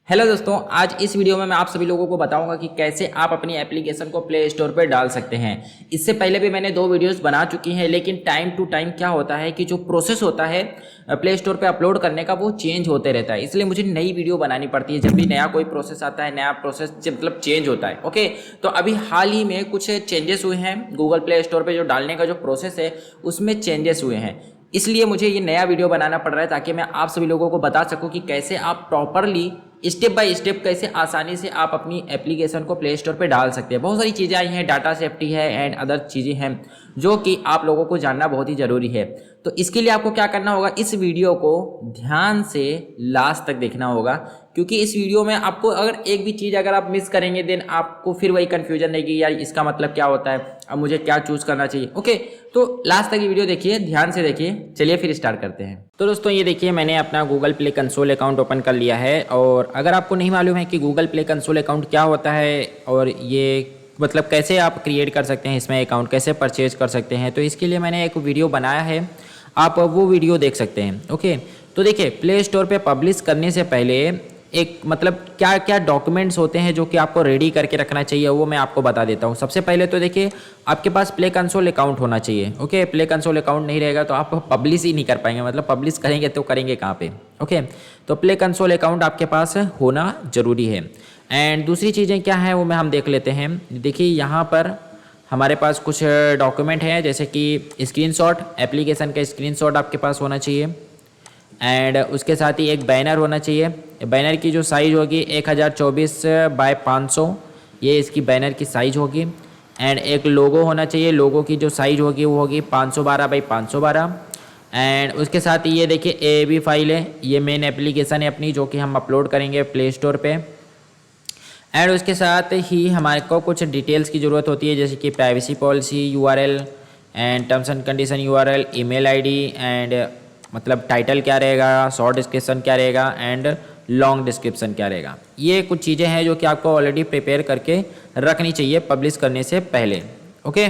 Hello दोस्तों, आज इस वीडियो में मैं आप सभी लोगों को बताऊंगा कि कैसे आप अपनी एप्लीकेशन को प्ले स्टोर पर डाल सकते हैं। इससे पहले भी मैंने 2 वीडियोस बना चुकी हैं, लेकिन टाइम टू टाइम क्या होता है कि जो प्रोसेस होता है प्ले स्टोर पे अपलोड करने का वो चेंज होते रहता है। इसलिए मुझे नई वीडियो बनानी पड़ती है जब भी नया कोई प्रोसेस आता है, नया प्रोसेस मतलब चेंज होता है। ओके, तो अभी हाल ही में कुछ चेंजेस हुए हैं गूगल प्ले स्टोर पर जो डालने का जो प्रोसेस है उसमें चेंजेस हुए हैं। इसलिए मुझे ये नया वीडियो बनाना पड़ रहा है ताकि मैं आप सभी लोगों को बता सकूं कि कैसे आप प्रॉपरली स्टेप बाय स्टेप कैसे आसानी से आप अपनी एप्लीकेशन को प्ले स्टोर पे डाल सकते हैं। बहुत सारी चीज़ें आई हैं, डाटा सेफ्टी है एंड अदर चीज़ें हैं जो कि आप लोगों को जानना बहुत ही ज़रूरी है। तो इसके लिए आपको क्या करना होगा, इस वीडियो को ध्यान से लास्ट तक देखना होगा, क्योंकि इस वीडियो में आपको अगर एक भी चीज़ अगर आप मिस करेंगे देन आपको फिर वही कन्फ्यूजन रहेगी, यार इसका मतलब क्या होता है, अब मुझे क्या चूज़ करना चाहिए। ओके, तो लास्ट तक ये वीडियो देखिए, ध्यान से देखिए। चलिए फिर स्टार्ट करते हैं। तो दोस्तों ये देखिए, मैंने अपना Google play console account open कर लिया है। और अगर आपको नहीं मालूम है कि गूगल प्ले कंसोल अकाउंट क्या होता है और ये मतलब कैसे आप क्रिएट कर सकते हैं, इसमें अकाउंट कैसे परचेज कर सकते हैं, तो इसके लिए मैंने एक वीडियो बनाया है, आप वो वीडियो देख सकते हैं। ओके, तो देखिए प्ले स्टोर पे पब्लिश करने से पहले एक मतलब क्या क्या डॉक्यूमेंट्स होते हैं जो कि आपको रेडी करके रखना चाहिए, वो मैं आपको बता देता हूँ। सबसे पहले तो देखिए आपके पास प्ले कंसोल अकाउंट होना चाहिए। ओके, प्ले कंसोल अकाउंट नहीं रहेगा तो आप पब्लिश ही नहीं कर पाएंगे, मतलब पब्लिश करेंगे तो करेंगे कहाँ पे। ओके, तो प्ले कंसोल अकाउंट आपके पास होना ज़रूरी है। एंड दूसरी चीज़ें क्या हैं वो मैं हम देख लेते हैं। देखिए यहाँ पर हमारे पास कुछ डॉक्यूमेंट हैं, जैसे कि स्क्रीनशॉट, एप्लीकेशन का स्क्रीनशॉट आपके पास होना चाहिए। एंड उसके साथ ही एक बैनर होना चाहिए। बैनर की जो साइज़ होगी 1024 बाय 500, ये इसकी बैनर की साइज़ होगी। एंड एक लोगो होना चाहिए, लोगो की जो साइज़ होगी वो होगी 512 बाई 512। एंड उसके साथ ही ये देखिए AAB फाइल है, ये मेन एप्लीकेशन है अपनी जो कि हम अपलोड करेंगे प्ले स्टोर पे। एंड उसके साथ ही हमारे को कुछ डिटेल्स की ज़रूरत होती है, जैसे कि privacy policy, URL and terms and condition, URL, email ID and मतलब टाइटल क्या रहेगा, शॉर्ट डिस्क्रिप्शन क्या रहेगा एंड लॉन्ग डिस्क्रिप्शन क्या रहेगा। ये कुछ चीज़ें हैं जो कि आपको ऑलरेडी प्रिपेयर करके रखनी चाहिए पब्लिश करने से पहले। ओके,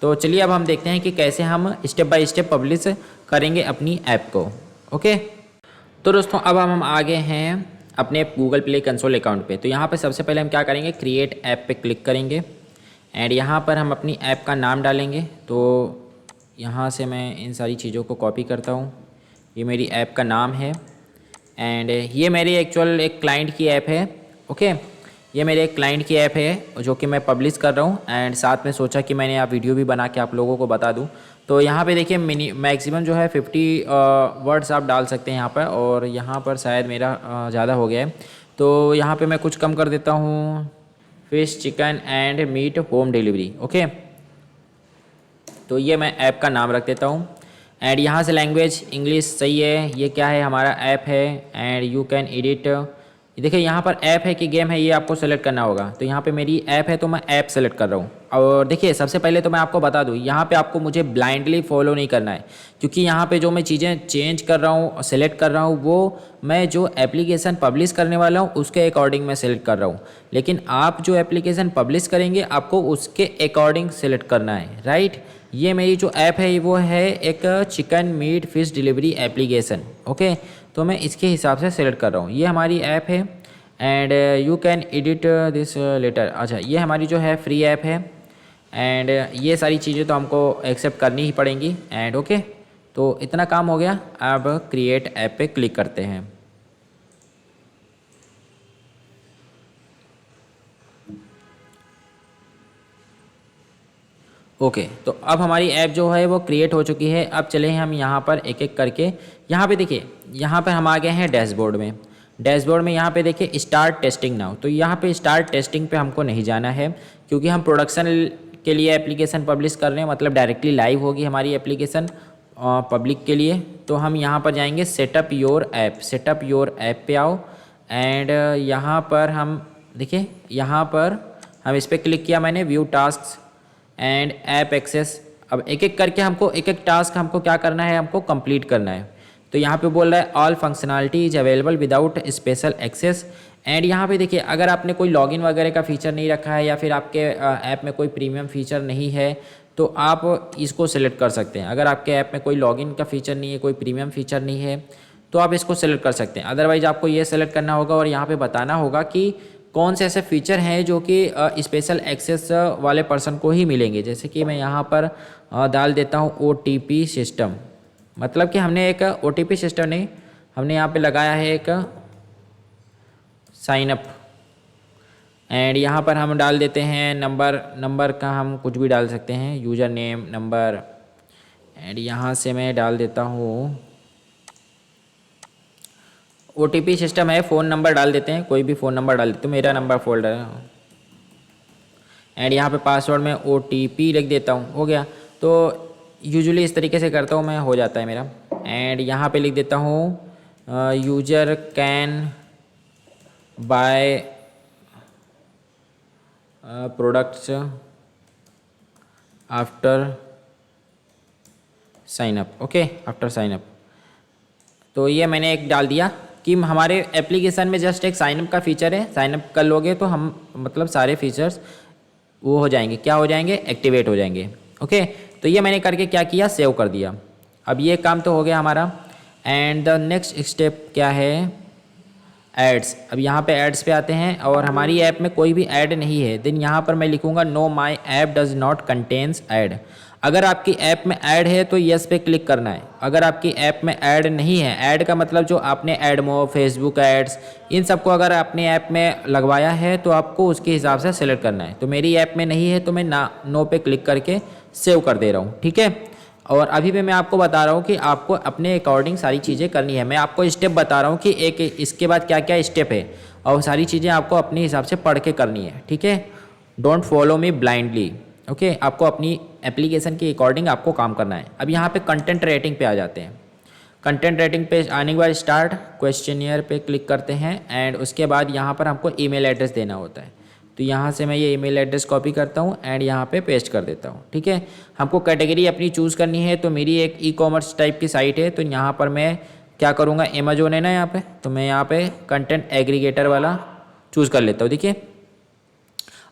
तो चलिए अब हम देखते हैं कि कैसे हम स्टेप बाय स्टेप पब्लिश करेंगे अपनी ऐप को। ओके, तो दोस्तों अब हम आ गए हैं अपने गूगल प्ले कंसोल अकाउंट पे। तो यहाँ पे सबसे पहले हम क्या करेंगे, क्रिएट ऐप पे क्लिक करेंगे एंड यहाँ पर हम अपनी ऐप का नाम डालेंगे। तो यहाँ से मैं इन सारी चीज़ों को कॉपी करता हूँ, ये मेरी ऐप का नाम है। एंड ये मेरी एक्चुअल एक क्लाइंट की ऐप है। ओके, ये मेरे एक क्लाइंट की ऐप है जो कि मैं पब्लिश कर रहा हूँ। एंड साथ में सोचा कि मैंने आप वीडियो भी बना के आप लोगों को बता दूँ। तो यहाँ पे देखिए मैक्सिमम जो है 50 वर्ड्स आप डाल सकते हैं यहाँ पर, और यहाँ पर शायद मेरा ज़्यादा हो गया है, तो यहाँ पे मैं कुछ कम कर देता हूँ, fish, chicken and meat home delivery. Okay, तो ये मैं ऐप का नाम रख देता हूँ। एंड यहाँ से लैंग्वेज इंग्लिश सही है, ये क्या है, हमारा ऐप है। एंड यू कैन एडिट, देखिए यहाँ पर ऐप है कि गेम है, ये आपको सेलेक्ट करना होगा। तो यहाँ पे मेरी ऐप है तो मैं ऐप सेलेक्ट कर रहा हूँ। और देखिए सबसे पहले तो मैं आपको बता दूँ, यहाँ पे आपको मुझे ब्लाइंडली फॉलो नहीं करना है, क्योंकि यहाँ पे जो मैं चीज़ें चेंज कर रहा हूँ, सेलेक्ट कर रहा हूँ, वो मैं जो एप्लीकेशन पब्लिश करने वाला हूँ उसके अकॉर्डिंग मैं सेलेक्ट कर रहा हूँ। लेकिन आप जो एप्लीकेशन पब्लिश करेंगे आपको उसके अकॉर्डिंग सेलेक्ट करना है, राइट। ये मेरी जो ऐप है वो है एक chicken meat fish delivery application. Okay, तो मैं इसके हिसाब से सेलेक्ट कर रहा हूँ, ये हमारी ऐप है। And you can edit this letter, अच्छा ये हमारी जो है फ्री ऐप है। एंड ये सारी चीज़ें तो हमको एक्सेप्ट करनी ही पड़ेंगी। एंड ओके, तो इतना काम हो गया। अब क्रिएट ऐप पे क्लिक करते हैं। ओके, तो अब हमारी ऐप जो है वो क्रिएट हो चुकी है। अब चले हम यहाँ पर एक एक करके, यहाँ पे देखिए, यहाँ पर हम आ गए हैं डैशबोर्ड में। डैशबोर्ड में यहाँ पे देखिए स्टार्ट टेस्टिंग नाउ, तो यहाँ पे स्टार्ट टेस्टिंग पे हमको नहीं जाना है, क्योंकि हम प्रोडक्शन के लिए एप्लीकेशन पब्लिश कर रहे हैं, मतलब डायरेक्टली लाइव होगी हमारी एप्लीकेशन पब्लिक के लिए। तो हम यहाँ पर जाएंगे setup your app, setup your app पे आओ। एंड यहाँ पर हम देखिए, यहाँ पर हम इस पर क्लिक किया मैंने, view task and app access. अब एक एक करके हमको एक एक टास्क हमको क्या करना है, हमको कंप्लीट करना है। तो यहाँ पे बोल रहा है all functionality is available without special access. And यहाँ पे देखिए, अगर आपने कोई लॉगिन वगैरह का फीचर नहीं रखा है या फिर आपके ऐप में कोई प्रीमियम फीचर नहीं है तो आप इसको सिलेक्ट कर सकते हैं। अगर आपके ऐप में कोई लॉगिन का फीचर नहीं है, कोई प्रीमियम फीचर नहीं है, तो आप इसको सेलेक्ट कर सकते हैं। अदरवाइज आपको ये सेलेक्ट करना होगा और यहाँ पे बताना होगा कि कौन से ऐसे फीचर हैं जो कि स्पेशल एक्सेस वाले पर्सन को ही मिलेंगे। जैसे कि मैं यहाँ पर डाल देता हूँ OTP सिस्टम, मतलब कि हमने एक OTP सिस्टम नहीं, हमने यहाँ पे लगाया है एक साइन अप, एंड यहाँ पर हम डाल देते हैं नंबर का हम कुछ भी डाल सकते हैं, यूज़र नेम नंबर, एंड यहाँ से मैं डाल देता हूँ OTP सिस्टम है, फ़ोन नंबर डाल देते हैं, कोई भी फ़ोन नंबर डाल देते, तो मेरा नंबर फोल्डर है, एंड यहाँ पे पासवर्ड में OTP लिख देता हूँ, हो गया। तो यूजुअली इस तरीके से करता हूँ मैं, हो जाता है मेरा। एंड यहाँ पे लिख देता हूँ user can buy products after sign up, okay, after sign up. तो ये मैंने एक डाल दिया कि हमारे एप्लीकेशन में जस्ट एक साइनअप का फीचर है, साइनअप कर लोगे तो हम मतलब सारे फीचर्स वो हो जाएंगे, क्या हो जाएंगे, एक्टिवेट हो जाएंगे, ओके। तो ये मैंने करके क्या किया, सेव कर दिया। अब ये काम तो हो गया हमारा। एंड द नेक्स्ट स्टेप क्या है, एड्स। अब यहाँ पे एड्स पे आते हैं और हमारी ऐप में कोई भी ऐड नहीं है, देन यहाँ पर मैं लिखूँगा know my app does not contains add. अगर आपकी ऐप में ऐड है तो यस पे क्लिक करना है। अगर आपकी ऐप में ऐड नहीं है, ऐड का मतलब जो आपने एडमो, फेसबुक एड्स, इन सबको अगर आपने ऐप में लगवाया है तो आपको उसके हिसाब से सेलेक्ट करना है। तो मेरी ऐप में नहीं है तो मैं नो पे क्लिक करके सेव कर दे रहा हूँ, ठीक है। और अभी भी मैं आपको बता रहा हूँ कि आपको अपने अकॉर्डिंग सारी चीज़ें करनी है। मैं आपको स्टेप बता रहा हूँ कि एक इसके बाद क्या क्या स्टेप है, और सारी चीज़ें आपको अपने हिसाब से पढ़ के करनी है, ठीक है। Don't follow me blindly, okay. आपको अपनी एप्लीकेशन के अकॉर्डिंग आपको काम करना है। अब यहाँ पे कंटेंट रेटिंग पे आ जाते हैं। कंटेंट रेटिंग पे आने के बाद स्टार्ट क्वेश्चनियर पे क्लिक करते हैं, एंड उसके बाद यहाँ पर हमको ईमेल एड्रेस देना होता है। तो यहाँ से मैं ये ईमेल एड्रेस कॉपी करता हूँ एंड यहाँ पे पेस्ट कर देता हूँ, ठीक है। हमको कैटेगरी अपनी चूज़ करनी है। तो मेरी एक ई-कॉमर्स टाइप की साइट है, तो यहाँ पर मैं क्या करूँगा, अमेजोन है ना यहाँ पे, तो मैं यहाँ पे कंटेंट एग्रीगेटर वाला चूज़ कर लेता हूँ, देखिए।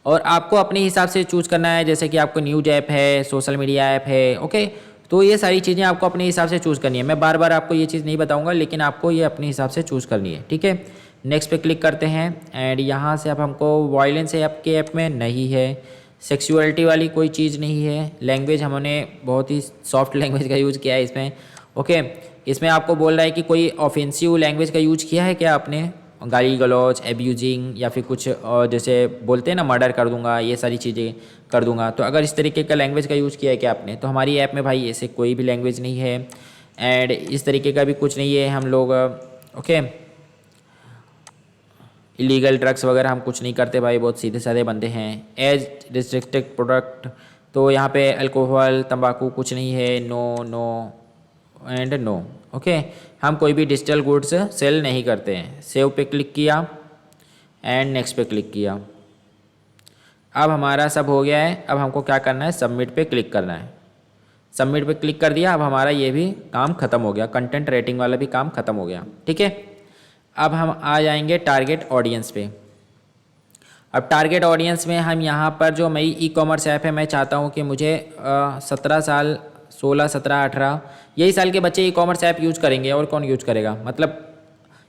और आपको अपने हिसाब से चूज़ करना है, जैसे कि आपको न्यूज ऐप है, सोशल मीडिया ऐप है, ओके। तो ये सारी चीज़ें आपको अपने हिसाब से चूज़ करनी है। मैं बार बार आपको ये चीज़ नहीं बताऊंगा, लेकिन आपको ये अपने हिसाब से चूज़ करनी है, ठीक है। नेक्स्ट पे क्लिक करते हैं, एंड यहाँ से अब हमको वायलेंस है आपके ऐप में नहीं है, सेक्सुअलिटी वाली कोई चीज़ नहीं है, लैंग्वेज हमने बहुत ही सॉफ्ट लैंग्वेज का यूज़ किया है इसमें, ओके। इसमें आपको बोल रहा है कि कोई ऑफेंसिव लैंग्वेज का यूज किया है क्या आपने, गाली गलौज, एब्यूजिंग, या फिर कुछ और जैसे बोलते हैं ना मर्डर कर दूंगा, ये सारी चीज़ें कर दूंगा। तो अगर इस तरीके का लैंग्वेज का यूज़ किया है क्या आपने, तो हमारी ऐप में भाई ऐसे कोई भी लैंग्वेज नहीं है, एंड इस तरीके का भी कुछ नहीं है। हम लोग ओके इलीगल ड्रग्स वगैरह हम कुछ नहीं करते भाई, बहुत सीधे साधे बंदे हैं। एज रिस्ट्रिक्टेड प्रोडक्ट, तो यहाँ पे अल्कोहल, तंबाकू कुछ नहीं है, no no and no, okay. हम कोई भी डिजिटल गुड्स सेल नहीं करते हैं। सेव पे क्लिक किया एंड नेक्स्ट पे क्लिक किया। अब हमारा सब हो गया है। अब हमको क्या करना है, सबमिट पे क्लिक करना है। सबमिट पे क्लिक कर दिया। अब हमारा ये भी काम ख़त्म हो गया, कंटेंट रेटिंग वाला भी काम ख़त्म हो गया, ठीक है। अब हम आ जाएंगे टारगेट ऑडियंस पे। अब टारगेट ऑडियंस में हम यहाँ पर जो मेरी ई-कॉमर्स ऐप है, मैं चाहता हूँ कि मुझे 17 साल, 16, 17, 18 यही साल के बच्चे ई-कॉमर्स ऐप यूज़ करेंगे, और कौन यूज़ करेगा, मतलब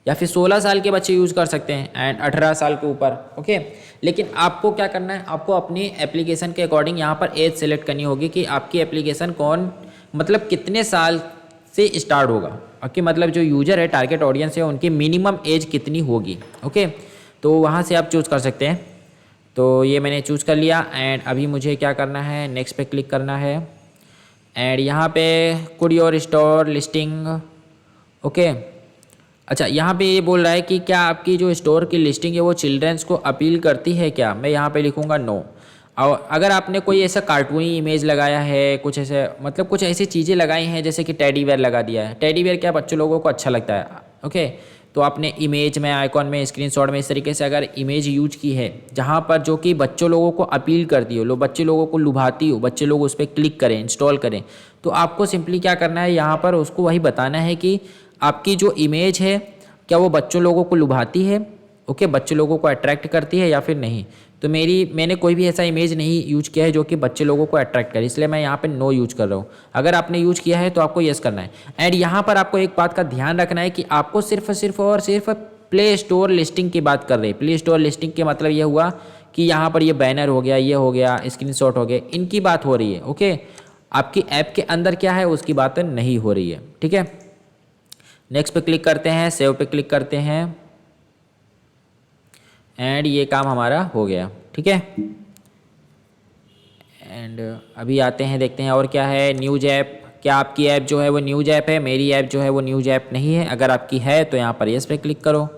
या फिर 16 साल के बच्चे यूज़ कर सकते हैं एंड 18 साल के ऊपर, ओके। लेकिन आपको क्या करना है, आपको अपनी एप्लीकेशन के अकॉर्डिंग यहाँ पर एज सेलेक्ट करनी होगी कि आपकी एप्लीकेशन कौन, मतलब कितने साल से स्टार्ट होगा, ओके। मतलब जो यूजर है, टारगेट ऑडियंस है, उनकी मिनिमम एज कितनी होगी, ओके। तो वहाँ से आप चूज़ कर सकते हैं। तो ये मैंने चूज़ कर लिया, एंड अभी मुझे क्या करना है, नेक्स्ट पे क्लिक करना है, एंड यहाँ पे could your store listing, okay. अच्छा, यहाँ पे ये बोल रहा है कि क्या आपकी जो स्टोर की लिस्टिंग है वो चिल्ड्रंस को अपील करती है क्या। मैं यहाँ पे लिखूँगा नो। और अगर आपने कोई ऐसा कार्टूनी इमेज लगाया है, कुछ ऐसे मतलब कुछ ऐसी चीज़ें लगाई हैं, जैसे कि टेडी बेयर लगा दिया है, टेडी बेयर क्या बच्चों लोगों को अच्छा लगता है, ओके। तो आपने इमेज में, आइकॉन में, स्क्रीनशॉट में इस तरीके से अगर इमेज यूज की है जहाँ पर जो कि बच्चों लोगों को अपील करती हो, बच्चे लोगों को लुभाती हो, बच्चे लोग उस पर क्लिक करें, इंस्टॉल करें, तो आपको सिंपली क्या करना है, यहाँ पर उसको वही बताना है कि आपकी जो इमेज है क्या वो बच्चों लोगों को लुभाती है, ओके, बच्चे लोगों को अट्रैक्ट करती है या फिर नहीं। तो मैंने कोई भी ऐसा इमेज नहीं यूज किया है जो कि बच्चे लोगों को अट्रैक्ट करे, इसलिए मैं यहाँ पे नो यूज कर रहा हूँ। अगर आपने यूज किया है तो आपको यस करना है। एंड यहाँ पर आपको एक बात का ध्यान रखना है कि आपको सिर्फ और सिर्फ प्ले स्टोर लिस्टिंग की बात कर रहे हैं। प्ले स्टोर लिस्टिंग के मतलब ये हुआ कि यहाँ पर ये बैनर हो गया, ये हो गया, स्क्रीनशॉट हो गया, इनकी बात हो रही है। ओके, आपकी ऐप के अंदर क्या है उसकी बात नहीं हो रही है। ठीक है, नेक्स्ट पे क्लिक करते हैं, सेव पे क्लिक करते हैं एंड ये काम हमारा हो गया। ठीक है, एंड अभी आते हैं, देखते हैं और क्या है। न्यूज़ ऐप, क्या आपकी ऐप जो है वो न्यूज़ ऐप है? मेरी ऐप जो है वो न्यूज़ ऐप नहीं है। अगर आपकी है तो यहाँ पर यस पे क्लिक करो।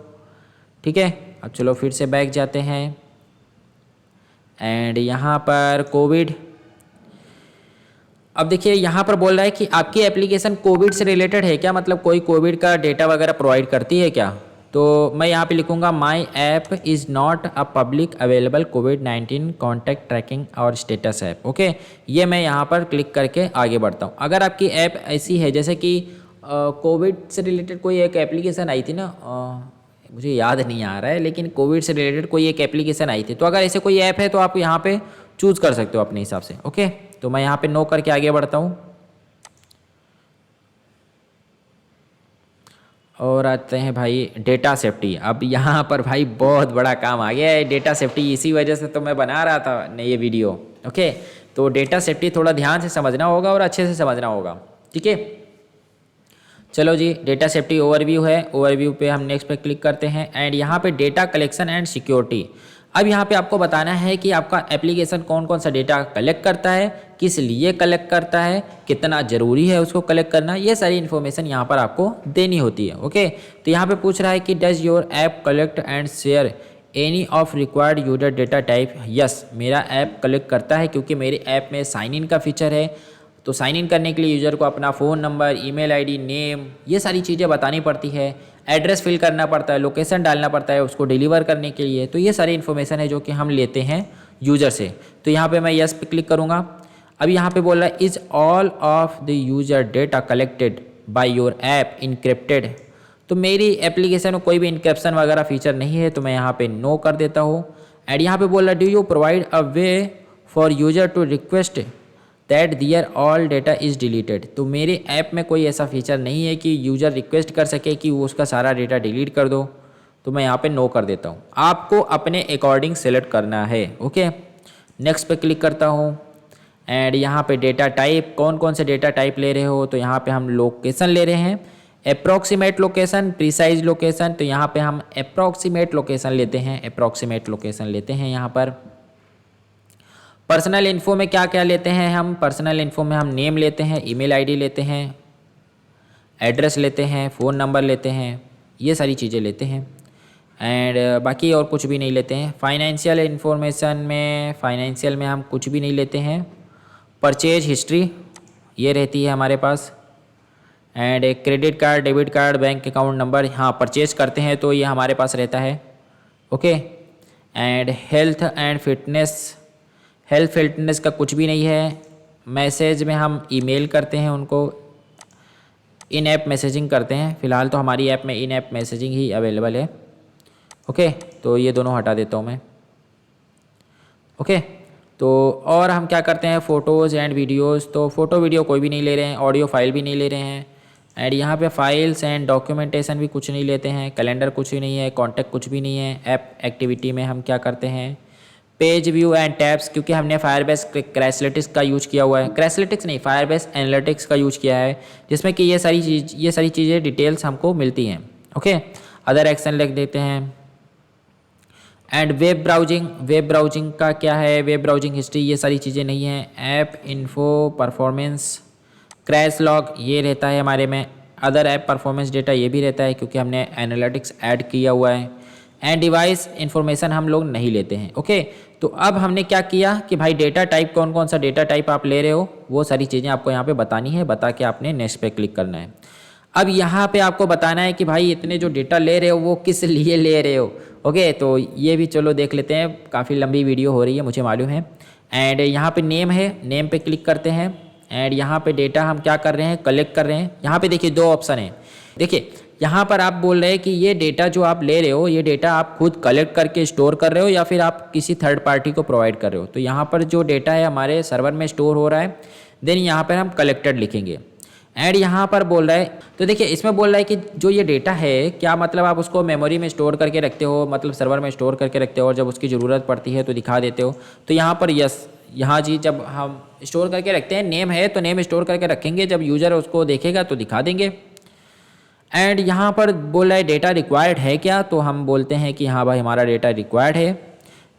ठीक है, अब चलो फिर से बैक जाते हैं एंड यहाँ पर कोविड, अब देखिए यहाँ पर बोल रहा है कि आपकी एप्लीकेशन कोविड से रिलेटेड है क्या, मतलब कोई कोविड का डेटा वगैरह प्रोवाइड करती है क्या। तो मैं यहाँ पे लिखूँगा my app is not a public available कोविड-19 कॉन्टैक्ट ट्रैकिंग और स्टेटस ऐप। ओके, ये मैं यहाँ पर क्लिक करके आगे बढ़ता हूँ। अगर आपकी ऐप ऐसी है जैसे कि कोविड से रिलेटेड कोई एक एप्लीकेशन आई थी ना, मुझे याद नहीं आ रहा है, लेकिन कोविड से रिलेटेड कोई एक एप्लीकेशन आई थी, तो अगर ऐसे कोई ऐप है तो आप यहाँ पे चूज़ कर सकते हो अपने हिसाब से। ओके, तो मैं यहाँ पे नो करके आगे बढ़ता हूँ और आते हैं भाई डेटा सेफ्टी। अब यहाँ पर भाई बहुत बड़ा काम आ गया है डेटा सेफ्टी, इसी वजह से तो मैं बना रहा था ये वीडियो। ओके, तो डेटा सेफ्टी थोड़ा ध्यान से समझना होगा और अच्छे से समझना होगा। ठीक है, चलो जी, डेटा सेफ्टी ओवरव्यू है, ओवरव्यू पे हम नेक्स्ट पे क्लिक करते हैं एंड यहाँ पे डेटा कलेक्शन एंड सिक्योरिटी। अब यहाँ पे आपको बताना है कि आपका एप्लीकेशन कौन कौन सा डेटा कलेक्ट करता है, किस लिए कलेक्ट करता है, कितना ज़रूरी है उसको कलेक्ट करना, ये सारी इन्फॉर्मेशन यहाँ पर आपको देनी होती है। ओके, तो यहाँ पे पूछ रहा है कि does your app collect and share any of required user data type. Yes, मेरा ऐप कलेक्ट करता है क्योंकि मेरे ऐप में साइन इन का फीचर है। तो साइन इन करने के लिए यूज़र को अपना phone number, email ID, name, ये सारी चीज़ें बतानी पड़ती है, एड्रेस फिल करना पड़ता है, लोकेशन डालना पड़ता है उसको डिलीवर करने के लिए। तो ये सारी इन्फॉर्मेशन है जो कि हम लेते हैं यूज़र से। तो यहाँ पे मैं यस पे क्लिक करूँगा। अब यहाँ पे बोल रहा है is all of the user data collected by your app encrypted. तो मेरी एप्लीकेशन में कोई भी इनक्रिप्शन वगैरह फीचर नहीं है, तो मैं यहाँ पे नो कर देता हूँ। एंड यहाँ पे बोल रहा है do you provide a way for user to request that their all data is deleted. तो मेरे ऐप में कोई ऐसा फीचर नहीं है कि यूज़र रिक्वेस्ट कर सके कि वो उसका सारा डेटा डिलीट कर दो, तो मैं यहाँ पे नो कर देता हूँ। आपको अपने अकॉर्डिंग सेलेक्ट करना है। ओके, नेक्स्ट पे क्लिक करता हूँ एंड यहाँ पे डेटा टाइप, कौन कौन से डेटा टाइप ले रहे हो, तो यहाँ पे हम लोकेशन ले रहे हैं, अप्रॉक्सीमेट लोकेशन, प्रिसाइज लोकेशन। तो यहाँ पे हम अप्रॉक्सीमेट लोकेशन लेते हैं, अप्रॉक्सीमेट लोकेशन लेते हैं। यहाँ पर पर्सनल इन्फो में क्या क्या लेते हैं हम, पर्सनल इन्फो में हम नेम लेते हैं, ईमेल आईडी लेते हैं, एड्रेस लेते हैं, फ़ोन नंबर लेते हैं, ये सारी चीज़ें लेते हैं एंड बाकी और कुछ भी नहीं लेते हैं। फाइनेंशियल इन्फॉर्मेशन में, फाइनेंशियल में हम कुछ भी नहीं लेते हैं। परचेज हिस्ट्री ये रहती है हमारे पास एंड एक credit card, debit card, bank account number, हाँ परचेज करते हैं तो ये हमारे पास रहता है। Okay, and health and fitness, health fitness का कुछ भी नहीं है। मैसेज में हम ईमेल करते हैं उनको, इन ऐप मैसेजिंग करते हैं। फ़िलहाल तो हमारी ऐप में इन ऐप मैसेजिंग ही अवेलेबल है। ओके, तो ये दोनों हटा देता हूँ मैं। ओके, तो और हम क्या करते हैं, फ़ोटोज़ एंड वीडियोज़। तो फ़ोटो वीडियो कोई भी नहीं ले रहे हैं, ऑडियो फाइल भी नहीं ले रहे हैं एंड यहाँ पे फाइल्स एंड डॉक्यूमेंटेशन भी कुछ नहीं लेते हैं, कैलेंडर कुछ भी नहीं है, कॉन्टैक्ट कुछ भी नहीं है। ऐप एक्टिविटी में हम क्या करते हैं, पेज व्यू एंड टैब्स, क्योंकि हमने फायरबेस क्रैशलिटिक्स का यूज़ किया हुआ है, क्रैशलिटिक्स नहीं फायरबेस एनालिटिक्स का यूज़ किया है, जिसमें कि ये सारी चीज़ें डिटेल्स हमको मिलती हैं। ओके, अदर एक्शन लिख देते हैं and web browsing, web browsing का क्या है, वेब ब्राउजिंग हिस्ट्री, ये सारी चीज़ें नहीं हैं। App info, performance, crash log ये रहता है हमारे में। अदर ऐप परफॉर्मेंस डेटा ये भी रहता है क्योंकि हमने एनालिटिक्स ऐड किया हुआ है एंड डिवाइस इन्फॉर्मेशन हम लोग नहीं लेते हैं। ओके, तो अब हमने क्या किया कि भाई डेटा टाइप, कौन कौन सा डेटा टाइप आप ले रहे हो वो सारी चीज़ें आपको यहाँ पे बतानी है, बता के आपने नेक्स्ट पे क्लिक करना है। अब यहाँ पे आपको बताना है कि भाई इतने जो डेटा ले रहे हो वो किस लिए ले रहे हो। ओके, तो ये भी चलो देख लेते हैं, काफ़ी लंबी वीडियो हो रही है मुझे मालूम है। एंड यहाँ पे नेम है, नेम पे क्लिक करते हैं एंड यहाँ पे डेटा हम क्या कर रहे हैं, कलेक्ट कर रहे हैं। यहाँ पे देखिए दो ऑप्शन है, देखिए यहाँ पर आप बोल रहे हैं कि ये डेटा जो आप ले रहे हो, ये डेटा आप खुद कलेक्ट करके स्टोर कर रहे हो या फिर आप किसी थर्ड पार्टी को प्रोवाइड कर रहे हो। तो यहाँ पर जो डेटा है हमारे सर्वर में स्टोर हो रहा है, देन यहाँ पर हम कलेक्टेड लिखेंगे। एंड यहाँ पर बोल रहा है, तो देखिए इसमें बोल रहा है कि जो ये डेटा है, क्या मतलब आप उसको मेमोरी में स्टोर करके रखते हो, मतलब सर्वर में स्टोर करके रखते हो और जब उसकी ज़रूरत पड़ती है तो दिखा देते हो। तो यहाँ पर यस, यहाँ जी जब हम स्टोर करके रखते हैं, नेम है तो नेम स्टोर करके रखेंगे, जब यूज़र उसको देखेगा तो दिखा देंगे। एंड यहाँ पर बोल रहा है डेटा रिक्वायर्ड है क्या, तो हम बोलते हैं कि हाँ भाई हमारा डेटा रिक्वायर्ड है।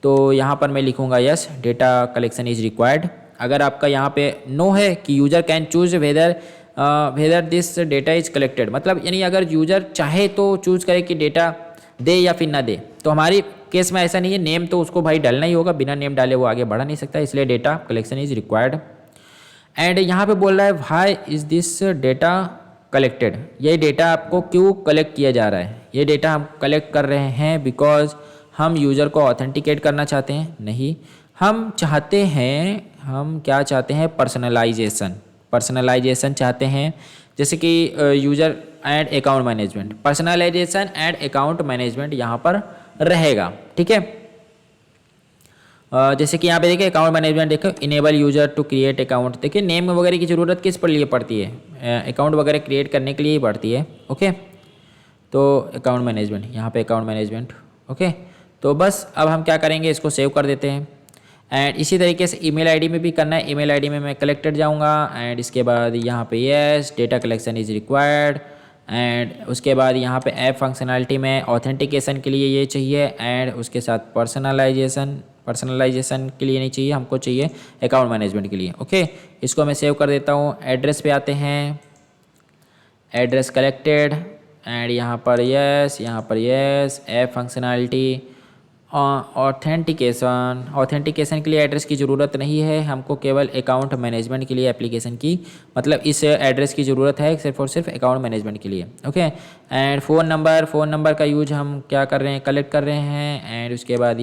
तो यहाँ पर मैं लिखूँगा yes data collection is required. अगर आपका यहाँ पे नो है कि user can choose whether this data is collected, मतलब यानी अगर यूज़र चाहे तो चूज़ करे कि डेटा दे या फिर ना दे। तो हमारी केस में ऐसा नहीं है, नेम तो उसको भाई डालना ही होगा, बिना नेम डाले वो आगे बढ़ा नहीं सकता, इसलिए data collection is required. And यहाँ पे बोल रहा है why is this data collected, ये डेटा आपको क्यों कलेक्ट किया जा रहा है। ये डेटा हम कलेक्ट कर रहे हैं बिकॉज हम यूज़र को ऑथेंटिकेट करना चाहते हैं, नहीं हम चाहते हैं, हम क्या चाहते हैं, पर्सनलाइजेशन चाहते हैं। जैसे कि user and account management, personalisation and account management यहाँ पर रहेगा, ठीक है। जैसे कि यहाँ पे देखिए अकाउंट मैनेजमेंट, देखो enable user to create account, देखिए नेम वगैरह की ज़रूरत किस पर लिए पड़ती है, अकाउंट वगैरह क्रिएट करने के लिए ही पड़ती है, ओके। तो अकाउंट मैनेजमेंट, यहाँ पे अकाउंट मैनेजमेंट, ओके। तो बस अब हम क्या करेंगे, इसको सेव कर देते हैं। एंड इसी तरीके से ईमेल आईडी में भी करना है, ईमेल आईडी में मैं कलेक्टेड जाऊँगा एंड इसके बाद यहाँ पे yes data collection is required. And उसके बाद यहाँ पे ऐप फंक्शनैलिटी में ऑथेंटिकेशन के लिए ये चाहिए एंड उसके साथ पर्सनलाइजेशन के लिए नहीं चाहिए, हमको चाहिए अकाउंट मैनेजमेंट के लिए, ओके। इसको मैं सेव कर देता हूँ। एड्रेस पे आते हैं, एड्रेस कलेक्टेड एंड यहाँ पर यस ऐप फंक्शनैलिटी ऑथेंटिकेशन के लिए एड्रेस की ज़रूरत नहीं है, हमको केवल अकाउंट मैनेजमेंट के लिए एप्लीकेशन की, मतलब इस एड्रेस की ज़रूरत है सिर्फ और सिर्फ अकाउंट मैनेजमेंट के लिए, ओके। एंड फ़ोन नंबर का यूज हम क्या कर रहे हैं, कलेक्ट कर रहे हैं। एंड उसके बाद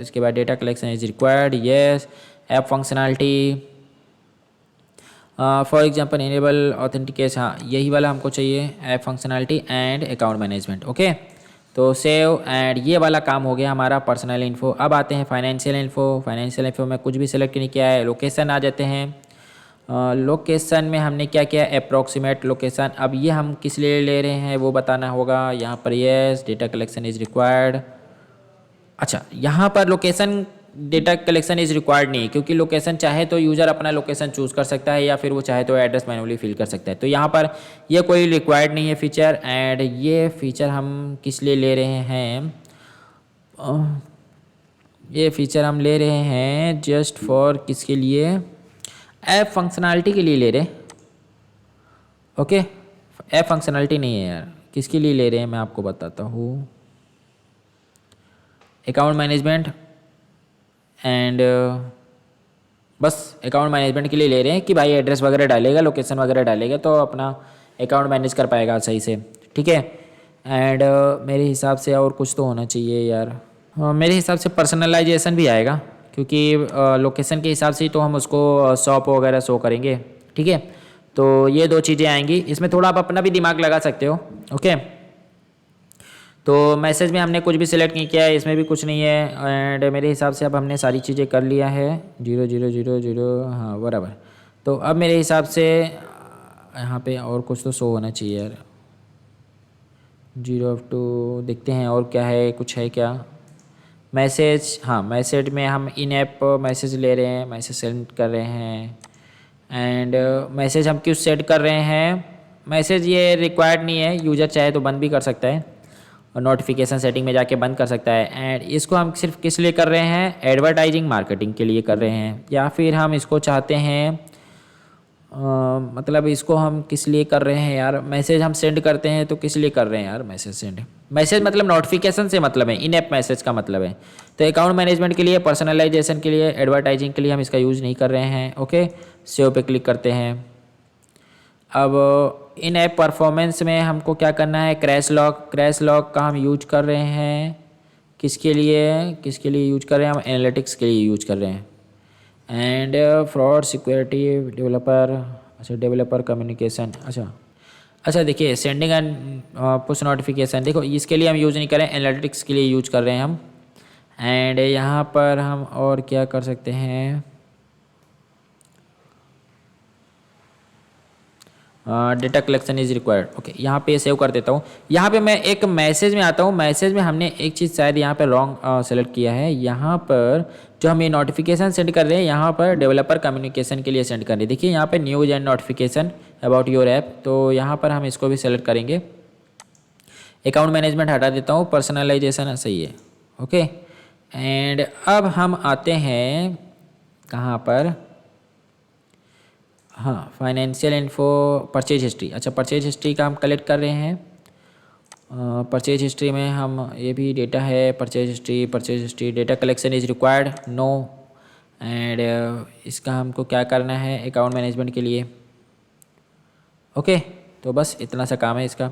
उसके बाद data collection is required, yes app functionality for example enable authentication, हाँ यही वाला हमको चाहिए, app functionality and account management, okay. तो सेव एंड ये वाला काम हो गया हमारा पर्सनल इन्फो। अब आते हैं फाइनेंशियल इन्फो में कुछ भी सिलेक्ट नहीं किया है। लोकेशन आ जाते हैं, लोकेशन में हमने क्या किया, अप्रॉक्सीमेट लोकेशन। अब ये हम किस लिए ले रहे हैं वो बताना होगा। यहाँ पर yes data collection is required. अच्छा यहाँ पर location data collection is required नहीं है, क्योंकि लोकेशन चाहे तो यूज़र अपना लोकेशन चूज़ कर सकता है या फिर वो चाहे तो एड्रेस मैनुअली फिल कर सकता है। तो यहाँ पर ये कोई रिक्वायर्ड नहीं है फीचर। एंड ये फीचर हम किस लिए ले रहे हैं, ये फीचर हम ले रहे हैं जस्ट फॉर किसके लिए, ऐप फंक्शनैलिटी के लिए ले रहे, ओके। ऐप फंक्शनैलिटी नहीं है यार, किसके लिए ले रहे हैं मैं आपको बताता हूँ। अकाउंट मैनेजमेंट एंड बस अकाउंट मैनेजमेंट के लिए ले रहे हैं कि भाई एड्रेस वगैरह डालेगा, लोकेशन वगैरह डालेगा तो अपना अकाउंट मैनेज कर पाएगा सही से, ठीक है। एंड मेरे हिसाब से और कुछ तो होना चाहिए यार, मेरे हिसाब से पर्सनलाइजेशन भी आएगा, क्योंकि लोकेशन के हिसाब से ही तो हम उसको शॉप वगैरह शो करेंगे, ठीक है। तो ये दो चीज़ें आएंगी, इसमें थोड़ा आप अपना भी दिमाग लगा सकते हो, ओके। तो मैसेज में हमने कुछ भी सिलेक्ट नहीं किया है, इसमें भी कुछ नहीं है। एंड मेरे हिसाब से अब हमने सारी चीज़ें कर लिया है, 0000, हाँ बराबर। तो अब मेरे हिसाब से यहाँ पे और कुछ तो शो होना चाहिए यार, 0 अप टू, देखते हैं और क्या है, कुछ है क्या। मैसेज, हाँ मैसेज में हम इन ऐप मैसेज ले रहे हैं, मैसेज सेंड कर रहे हैं। एंड मैसेज हम क्यों सेंड कर रहे हैं, मैसेज ये रिक्वायर्ड नहीं है, यूज़र चाहे तो बंद भी कर सकता है और नोटिफिकेशन सेटिंग में जाके बंद कर सकता है। एंड इसको हम सिर्फ किस लिए कर रहे हैं, एडवर्टाइजिंग मार्केटिंग के लिए कर रहे हैं, या फिर हम इसको चाहते हैं मतलब इसको हम किस लिए कर रहे हैं यार, मैसेज हम सेंड करते हैं तो किस लिए कर रहे हैं यार मैसेज सेंड, मैसेज मतलब नोटिफिकेशन से मतलब है, इन ऐप मैसेज का मतलब है। तो अकाउंट मैनेजमेंट के लिए, पर्सनलाइजेशन के लिए, एडवर्टाइजिंग के लिए हम इसका यूज़ नहीं कर रहे हैं, ओके। सेव पे क्लिक करते हैं। अब इन ऐप परफॉर्मेंस में हमको क्या करना है, क्रैश लॉक का हम यूज कर रहे हैं, किसके लिए यूज कर रहे हैं, हम एनालिटिक्स के लिए यूज कर रहे हैं। एंड फ्रॉड सिक्योरिटी डेवलपर, अच्छा डेवलपर कम्युनिकेशन, अच्छा अच्छा देखिए, सेंडिंग एंड पुश नोटिफिकेशन, देखो इसके लिए हम यूज़ नहीं करें, एनालिटिक्स के लिए यूज कर रहे हैं हम। एंड यहाँ पर हम और क्या कर सकते हैं, data collection is required. Okay, यहाँ पे सेव कर देता हूँ। यहाँ पे मैं एक मैसेज में आता हूँ। मैसेज में हमने एक चीज़ शायद यहाँ पे रॉन्ग सेलेक्ट किया है। यहाँ पर जो हम ये नोटिफिकेशन सेंड कर रहे हैं, यहाँ पर डेवलपर कम्युनिकेशन के लिए सेंड कर रहे हैं। देखिए यहाँ पे news and notification about your app, तो यहाँ पर हम इसको भी सेलेक्ट करेंगे। अकाउंट मैनेजमेंट हटा देता हूँ, पर्सनलाइजेशन सही है। ओके, एंड अब हम आते हैं कहाँ पर, हाँ, फाइनेंशियल इन्फो, परचेज हिस्ट्री। अच्छा, परचेज हिस्ट्री का हम कलेक्ट कर रहे हैं। परचेज हिस्ट्री में हम ये भी डेटा है, purchase history data collection is required, no. And इसका हमको क्या करना है अकाउंट मैनेजमेंट के लिए। ओके, तो बस इतना सा काम है इसका।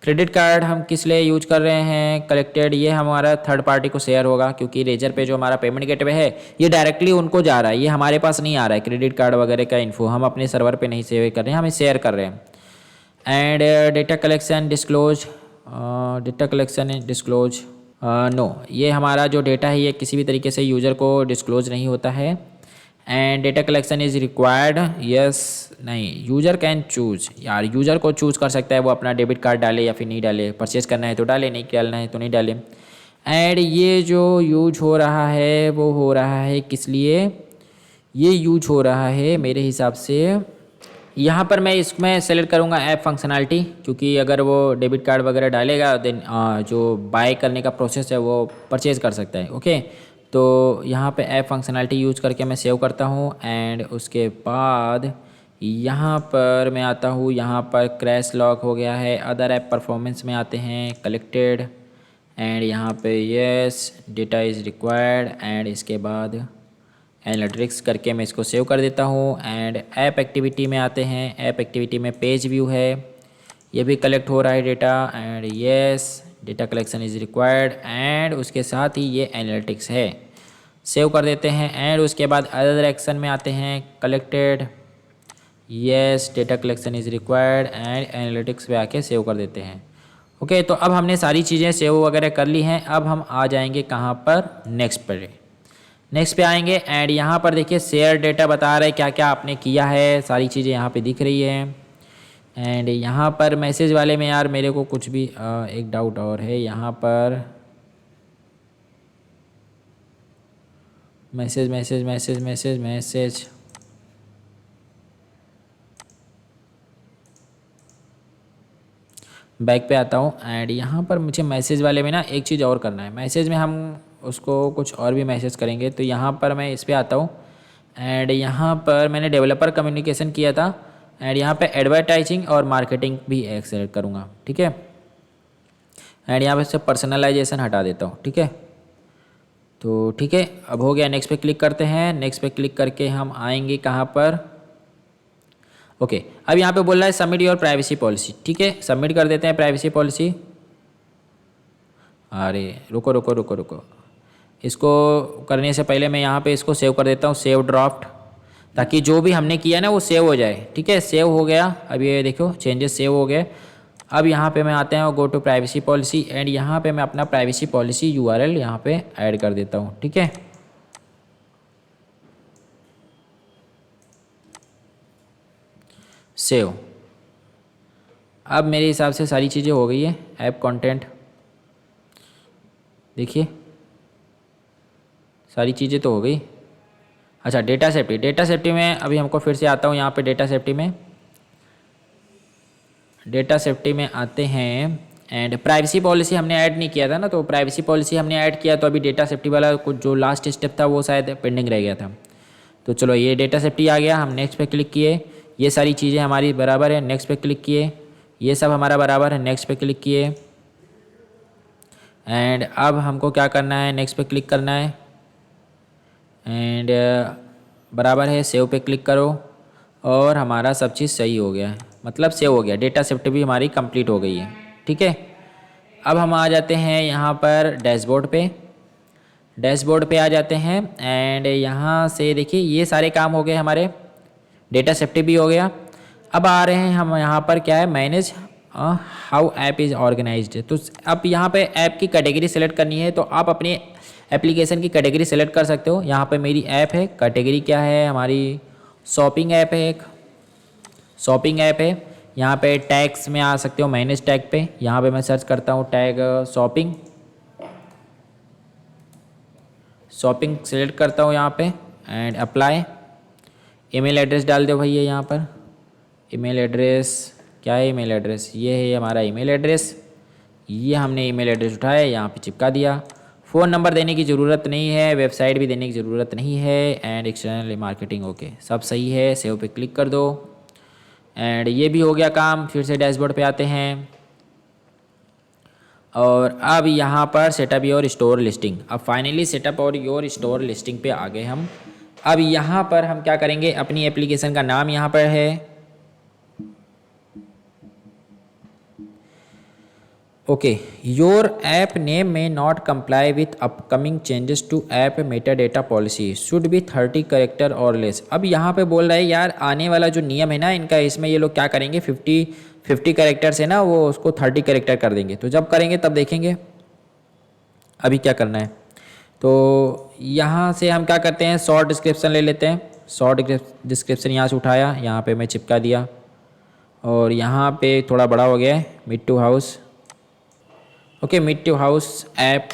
क्रेडिट कार्ड हम किस लिए यूज कर रहे हैं, कलेक्टेड, ये हमारा थर्ड पार्टी को शेयर होगा, क्योंकि रेजर पे जो हमारा पेमेंट गेटवे है ये डायरेक्टली उनको जा रहा है, ये हमारे पास नहीं आ रहा है। क्रेडिट कार्ड वगैरह का इन्फो हम अपने सर्वर पे नहीं सेव कर रहे हैं, हम शेयर कर रहे हैं। And data collection disclose, no, ये हमारा जो डेटा है ये किसी भी तरीके से यूज़र को डिस्क्लोज नहीं होता है। And data collection is required, yes, नहीं, यूज़र कैन चूज, यार यूज़र को चूज़ कर सकता है वो अपना डेबिट कार्ड डाले या फिर नहीं डाले, परचेज करना है तो डाले, नहीं डालना है तो नहीं डाले। एंड ये जो यूज हो रहा है वो हो रहा है किस लिए, ये यूज हो रहा है मेरे हिसाब से, यहाँ पर मैं इसमें सेलेक्ट करूँगा ऐप फंक्शनैलिटी, क्योंकि अगर वो डेबिट कार्ड वगैरह डालेगा देन जो बाय करने का प्रोसेस है वो परचेज़ कर सकता है। ओके, तो यहाँ पे ऐप फंक्शनैलिटी यूज़ करके मैं सेव करता हूँ। एंड उसके बाद यहाँ पर मैं आता हूँ, यहाँ पर क्रैश लॉक हो गया है, अदर ऐप परफॉर्मेंस में आते हैं, कलेक्टेड, एंड यहाँ पे yes, data is required, and इसके बाद एनालिटिक्स करके मैं इसको सेव कर देता हूँ। एंड ऐप एक्टिविटी में आते हैं, ऐप एक्टिविटी में पेज व्यू है, ये भी कलेक्ट हो रहा है data, and yes, data collection is required, and उसके साथ ही ये एनालिटिक्स है, सेव कर देते हैं। एंड उसके बाद अदर एक्शन में आते हैं, collected, yes, data collection is required, and analytics पे आके सेव कर देते हैं। ओके, तो अब हमने सारी चीज़ें सेव वगैरह कर ली हैं। अब हम आ जाएंगे कहाँ पर, नेक्स्ट पर, नेक्स्ट पे आएंगे। एंड यहाँ पर देखिए शेयर डेटा बता रहे क्या क्या आपने किया है, सारी चीज़ें यहाँ पे दिख रही हैं। एंड यहाँ पर मैसेज वाले में यार मेरे को कुछ भी एक डाउट और है, यहाँ पर message message message message message back पे आता हूँ। एंड यहाँ पर मुझे मैसेज वाले में ना एक चीज़ और करना है, मैसेज में हम उसको कुछ और भी मैसेज करेंगे, तो यहाँ पर मैं इस पर आता हूँ। एंड यहाँ पर मैंने डेवलपर कम्युनिकेशन किया था, एंड यहाँ पे एडवर्टाइजिंग और मार्केटिंग भी एक सेलेक्ट करूँगा, ठीक है। एंड यहाँ पे से पर्सनलाइजेशन हटा देता हूँ, ठीक है। तो ठीक है, अब हो गया, नेक्स्ट पे क्लिक करते हैं। नेक्स्ट पे क्लिक करके हम आएंगे कहाँ पर, ओके, अब यहाँ पे बोल रहा है सबमिट योर प्राइवेसी पॉलिसी, ठीक है, सबमिट कर देते हैं प्राइवेसी पॉलिसी। अरे रुको रुको रुको रुको, इसको करने से पहले मैं यहाँ पे इसको सेव कर देता हूँ, सेव ड्राफ्ट, ताकि जो भी हमने किया ना वो सेव हो जाए, ठीक है। सेव हो गया, अब ये देखो चेंजेस सेव हो गए। अब यहाँ पे मैं आते हैं go to privacy policy, and यहाँ पे मैं अपना प्राइवेसी पॉलिसी यूआरएल यहाँ पे ऐड कर देता हूँ, ठीक है। सेव, अब मेरे हिसाब से सारी चीज़ें हो गई है। ऐप कंटेंट देखिए सारी चीज़ें तो हो गई। अच्छा, डेटा सेफ्टी, डेटा सेफ्टी में अभी हमको फिर से आता हूँ यहाँ पे, डेटा सेफ्टी में, डेटा सेफ्टी में आते हैं। एंड प्राइवेसी पॉलिसी हमने ऐड नहीं किया था ना, तो प्राइवेसी पॉलिसी हमने ऐड किया, तो अभी डेटा सेफ्टी वाला कुछ जो लास्ट स्टेप था वो शायद पेंडिंग रह गया था। तो चलो ये डेटा सेफ्टी आ गया, हम नेक्स्ट पे क्लिक किए, ये सारी चीज़ें हमारी बराबर है, नेक्स्ट पे क्लिक किए, ये सब हमारा बराबर है, नेक्स्ट पे क्लिक किए। एंड अब हमको क्या करना है, नेक्स्ट पे क्लिक करना है, एंड बराबर है, सेव पे क्लिक करो, और हमारा सब चीज़ सही हो गया है, मतलब सेव हो गया, डेटा सेफ्टी भी हमारी कंप्लीट हो गई है, ठीक है। अब हम आ जाते हैं यहाँ पर डैशबोर्ड पे, डैशबोर्ड पे आ जाते हैं। एंड यहाँ से देखिए ये सारे काम हो गए हमारे, डेटा सेफ्टी भी हो गया। अब आ रहे हैं हम यहाँ पर क्या है, manage how app is organised. तो अब यहाँ पे ऐप की कैटेगरी सेलेक्ट करनी है, तो आप अपने एप्लीकेशन की कैटेगरी सेलेक्ट कर सकते हो। यहाँ पे मेरी ऐप है, कैटेगरी क्या है हमारी, शॉपिंग ऐप है, एक शॉपिंग ऐप है। यहाँ पे टैग्स में आ सकते हो, मैनेज टैग पे। यहाँ पे मैं सर्च करता हूँ टैग शॉपिंग, शॉपिंग सेलेक्ट करता हूँ यहाँ पे एंड अप्लाई। ईमेल एड्रेस डाल दो भैया यहाँ पर। ईमेल एड्रेस क्या है, ईमेल एड्रेस ये है हमारा ईमेल एड्रेस। ये हमने ईमेल एड्रेस उठाया, यहाँ पे चिपका दिया। फ़ोन नंबर देने की ज़रूरत नहीं है, वेबसाइट भी देने की ज़रूरत नहीं है एंड एक्सटर्नल मार्केटिंग ओके, सब सही है। सेव पे क्लिक कर दो एंड ये भी हो गया काम। फिर से डैशबोर्ड पे आते हैं और अब यहाँ पर सेटअप योर स्टोर लिस्टिंग। अब फाइनली सेटअप और योर स्टोर लिस्टिंग पे आ गए हम। अब यहाँ पर हम क्या करेंगे, अपनी एप्लीकेशन का नाम यहाँ पर है okay, your app name may not comply with upcoming changes to app meta data policy should be 30 character or less. अब यहाँ पे बोल रहा है यार आने वाला जो नियम है ना इनका, इसमें ये लोग क्या करेंगे 50 करेक्टर्स है ना, वो उसको 30 करेक्टर कर देंगे। तो जब करेंगे तब देखेंगे, अभी क्या करना है। तो यहाँ से हम क्या करते हैं, शॉर्ट डिस्क्रिप्शन ले लेते हैं। शॉर्ट डिस्क्रिप्शन यहाँ से उठाया, यहाँ पे मैं चिपका दिया और यहाँ पे थोड़ा बड़ा हो गया है, Mittu house okay, Mittu house app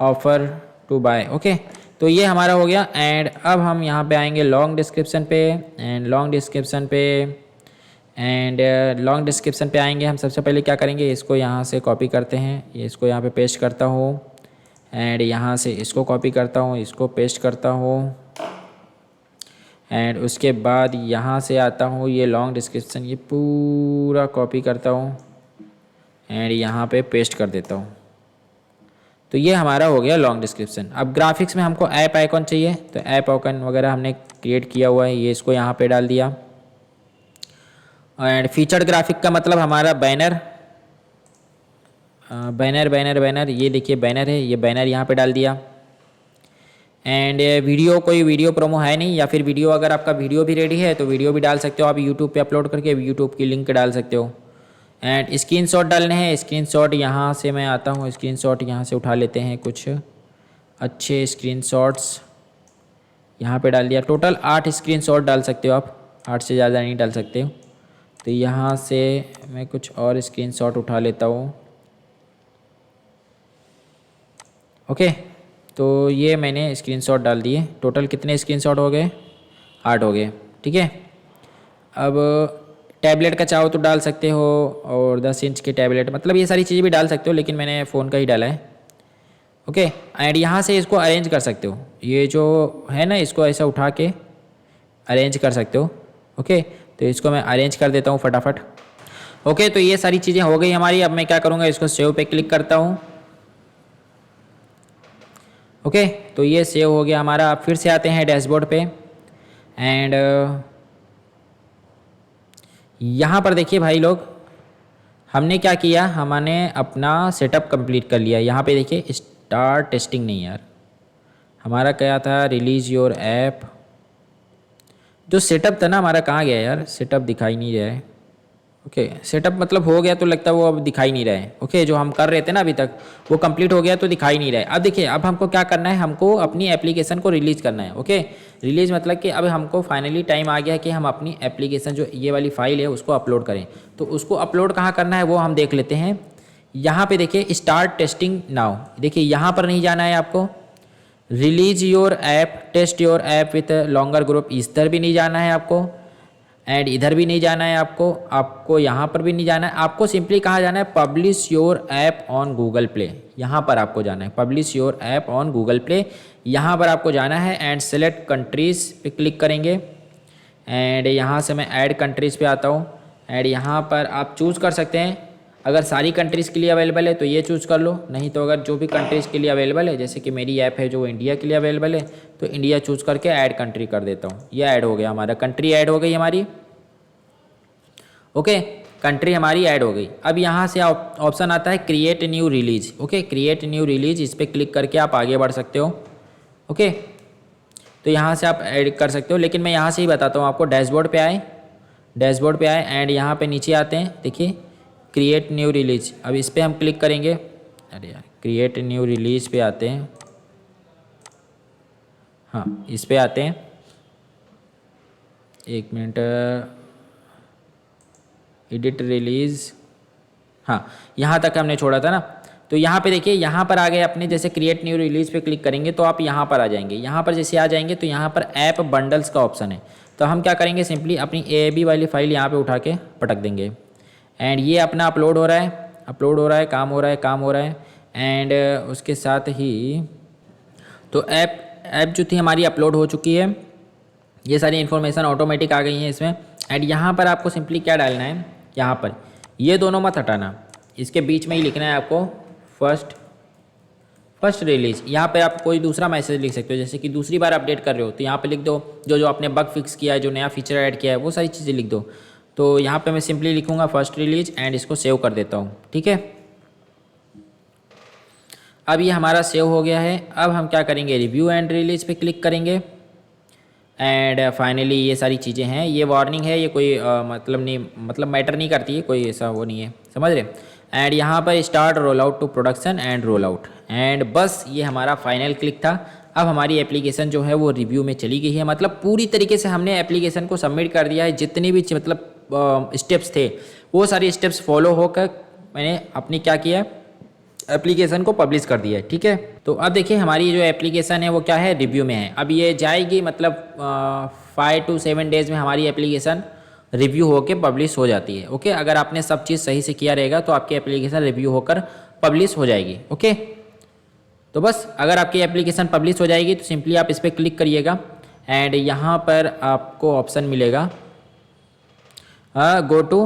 offer to buy okay. तो ये हमारा हो गया एंड अब हम यहाँ पे आएंगे लॉन्ग डिस्क्रिप्शन पे एंड लॉन्ग डिस्क्रिप्शन पे आएंगे। हम सबसे पहले क्या करेंगे, इसको यहाँ से कॉपी करते हैं, ये इसको यहाँ पे पेस्ट करता हूँ एंड यहाँ से इसको कॉपी करता हूँ, इसको पेस्ट करता हूँ एंड उसके बाद यहाँ से आता हूँ, ये लॉन्ग डिस्क्रिप्शन ये पूरा कॉपी करता हूँ एंड यहाँ पे पेस्ट कर देता हूँ। तो ये हमारा हो गया लॉन्ग डिस्क्रिप्शन। अब ग्राफिक्स में हमको ऐप आइकॉन चाहिए, तो ऐप आइकॉन वगैरह हमने क्रिएट किया हुआ है, ये इसको यहाँ पे डाल दिया एंड फीचर्ड ग्राफिक का मतलब हमारा बैनर ये देखिए बैनर है, ये बैनर यहाँ पे डाल दिया एंड वीडियो, कोई वीडियो प्रोमो है नहीं, या फिर वीडियो अगर आपका वीडियो भी रेडी है तो वीडियो भी डाल सकते हो आप यूट्यूब पे अपलोड करके, यूट्यूब की लिंक डाल सकते हो एंड स्क्रीनशॉट डालने हैं। स्क्रीनशॉट यहाँ से मैं आता हूँ, स्क्रीनशॉट यहाँ से उठा लेते हैं, कुछ अच्छे स्क्रीनशॉट्स यहाँ पे डाल दिया। टोटल 8 स्क्रीनशॉट डाल सकते हो आप, 8 से ज़्यादा नहीं डाल सकते हो। तो यहाँ से मैं कुछ और स्क्रीनशॉट उठा लेता हूँ ओके। तो ये मैंने स्क्रीनशॉट डाल दिए। टोटल कितने स्क्रीनशॉट हो गए, 8 हो गए, ठीक है। अब टैबलेट का चाहो तो डाल सकते हो और 10 इंच के टैबलेट, मतलब ये सारी चीज़ें भी डाल सकते हो, लेकिन मैंने फ़ोन का ही डाला है ओके। एंड यहाँ से इसको अरेंज कर सकते हो, ये जो है ना इसको ऐसा उठा के अरेंज कर सकते हो ओके। तो इसको मैं अरेंज कर देता हूँ फटाफट ओके। तो ये सारी चीज़ें हो गई हमारी। अब मैं क्या करूँगा, इसको सेव पे क्लिक करता हूँ ओके। तो ये सेव हो गया हमारा। अब फिर से आते हैं डैशबोर्ड पे एंड यहाँ पर देखिए भाई लोग, हमने क्या किया, हमने अपना सेटअप कंप्लीट कर लिया। यहाँ पे देखिए स्टार्ट टेस्टिंग नहीं यार, हमारा क्या था, रिलीज योर ऐप। जो सेटअप था ना हमारा कहाँ गया यार, सेटअप दिखाई नहीं रहा है ओके। सेटअप मतलब हो गया तो लगता है वो अब दिखाई नहीं रहा है ओके। जो हम कर रहे थे ना अभी तक वो कंप्लीट हो गया तो दिखाई नहीं रहा है। अब देखिए, अब हमको क्या करना है, हमको अपनी एप्लीकेशन को रिलीज करना है ओके। रिलीज मतलब कि अब हमको फाइनली टाइम आ गया है कि हम अपनी एप्लीकेशन जो ये वाली फाइल है उसको अपलोड करें। तो उसको अपलोड कहाँ करना है वो हम देख लेते हैं। यहाँ पे देखिए स्टार्ट टेस्टिंग नाउ, देखिए यहाँ पर नहीं जाना है आपको। Release your app, test your app with longer group, इधर भी नहीं जाना है आपको एंड इधर भी नहीं जाना है आपको यहाँ पर भी नहीं जाना है। आपको सिंपली कहाँ जाना है, publish your app on Google play, यहाँ पर आपको जाना है। Publish your app on Google play, यहाँ पर आपको जाना है एंड सेलेक्ट कंट्रीज़ पे क्लिक करेंगे एंड यहाँ से मैं ऐड कंट्रीज़ पे आता हूँ एंड यहाँ पर आप चूज़ कर सकते हैं। अगर सारी कंट्रीज़ के लिए अवेलेबल है तो ये चूज़ कर लो, नहीं तो अगर जो भी कंट्रीज़ के लिए अवेलेबल है, जैसे कि मेरी ऐप है जो इंडिया के लिए अवेलेबल है, तो इंडिया चूज़ करके ऐड कंट्री कर देता हूँ। ये ऐड हो गया हमारा, कंट्री ऐड हो गई हमारी ओके। कंट्री हमारी ऐड हो गई। अब यहाँ से ऑप्शन आता है create new release okay. Create new release, इस पर क्लिक करके आप आगे बढ़ सकते हो ओके। तो यहाँ से आप ऐड कर सकते हो, लेकिन मैं यहाँ से ही बताता हूँ आपको। डैशबोर्ड पे आए, डैशबोर्ड पे आए एंड यहाँ पे नीचे आते हैं, देखिए क्रिएट न्यू रिलीज। अब इस पर हम क्लिक करेंगे। अरे यार, क्रिएट न्यू रिलीज पे आते हैं। हाँ, इस पे आते हैं। एक मिनट, एडिट रिलीज़, हाँ यहाँ तक हमने छोड़ा था ना। तो यहाँ पे देखिए, यहाँ पर आ गए अपने, जैसे क्रिएट न्यू रिलीज पे क्लिक करेंगे तो आप यहाँ पर आ जाएंगे। यहाँ पर जैसे आ जाएंगे तो यहाँ पर ऐप बंडल्स का ऑप्शन है। तो हम क्या करेंगे, सिंपली अपनी AAB वाली फाइल यहाँ पे उठा के पटक देंगे एंड ये अपना अपलोड हो रहा है, काम हो रहा है एंड उसके साथ ही तो ऐप जो थी हमारी अपलोड हो चुकी है। ये सारी इन्फॉर्मेशन ऑटोमेटिक आ गई हैं इसमें। एंड यहाँ पर आपको सिंपली क्या डालना है, यहाँ पर ये दोनों मत हटाना, इसके बीच में ही लिखना है आपको फर्स्ट रिलीज। यहाँ पे आप कोई दूसरा मैसेज लिख सकते हो, जैसे कि दूसरी बार अपडेट कर रहे हो तो यहाँ पे लिख दो जो आपने बग फिक्स किया है, जो नया फीचर ऐड किया है, वो सारी चीज़ें लिख दो। तो यहाँ पे मैं सिंपली लिखूँगा फर्स्ट रिलीज एंड इसको सेव कर देता हूँ। ठीक है, अब ये हमारा सेव हो गया है। अब हम क्या करेंगे, रिव्यू एंड रिलीज पे क्लिक करेंगे एंड फाइनली ये सारी चीज़ें हैं। ये वार्निंग है, ये कोई मतलब मैटर नहीं करती है, कोई ऐसा वो नहीं है, समझ रहे। एंड यहाँ पर start roll out to production and roll out and बस ये हमारा फाइनल क्लिक था। अब हमारी एप्लीकेशन जो है वो रिव्यू में चली गई है, मतलब पूरी तरीके से हमने एप्लीकेशन को सबमिट कर दिया है। जितने भी मतलब स्टेप्स थे वो सारे स्टेप्स फॉलो होकर मैंने अपनी क्या किया है, एप्लीकेशन को पब्लिश कर दिया है। ठीक है, तो अब देखिए हमारी जो एप्लीकेशन है वो क्या है, रिव्यू में है। अब ये जाएगी, मतलब 5 to 7 डेज़ में हमारी एप्लीकेशन रिव्यू होकर पब्लिश हो जाती है। ओके, अगर आपने सब चीज़ सही से किया रहेगा तो आपकी एप्लीकेशन रिव्यू होकर पब्लिश हो जाएगी। ओके, तो बस अगर आपकी एप्लीकेशन पब्लिश हो जाएगी तो सिंपली आप इस पर क्लिक करिएगा एंड यहाँ पर आपको ऑप्शन मिलेगा गो टू,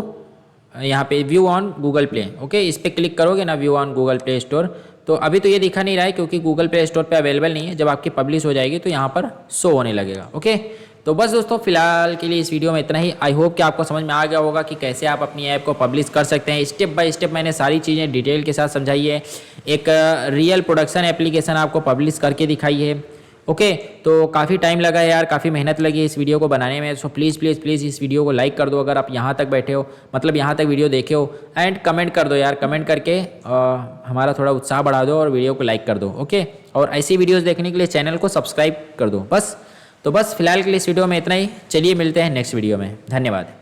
यहाँ पे view on Google play. Okay, इस पर क्लिक करोगे ना, view on Google play store. तो अभी तो ये दिखा नहीं रहा है क्योंकि गूगल प्ले स्टोर पे अवेलेबल नहीं है। जब आपकी पब्लिश हो जाएगी तो यहाँ पर शो होने लगेगा। ओके, तो बस दोस्तों फिलहाल के लिए इस वीडियो में इतना ही। आई होप कि आपको समझ में आ गया होगा कि कैसे आप अपनी ऐप को पब्लिश कर सकते हैं। स्टेप बाय स्टेप मैंने सारी चीज़ें डिटेल के साथ समझाई है। एक रियल प्रोडक्शन एप्लीकेशन आपको पब्लिश करके दिखाई है। ओके, तो काफ़ी टाइम लगा है यार, काफ़ी मेहनत लगी इस वीडियो को बनाने में। सो प्लीज़ प्लीज़ प्लीज़ इस वीडियो को लाइक कर दो अगर आप यहाँ तक बैठे हो, मतलब यहाँ तक वीडियो देखे हो। एंड कमेंट कर दो यार, कमेंट करके हमारा थोड़ा उत्साह बढ़ा दो और वीडियो को लाइक कर दो। ओके, और ऐसी वीडियोज़ देखने के लिए चैनल को सब्सक्राइब कर दो। बस फिलहाल के लिए इस वीडियो में इतना ही। चलिए मिलते हैं नेक्स्ट वीडियो में। धन्यवाद।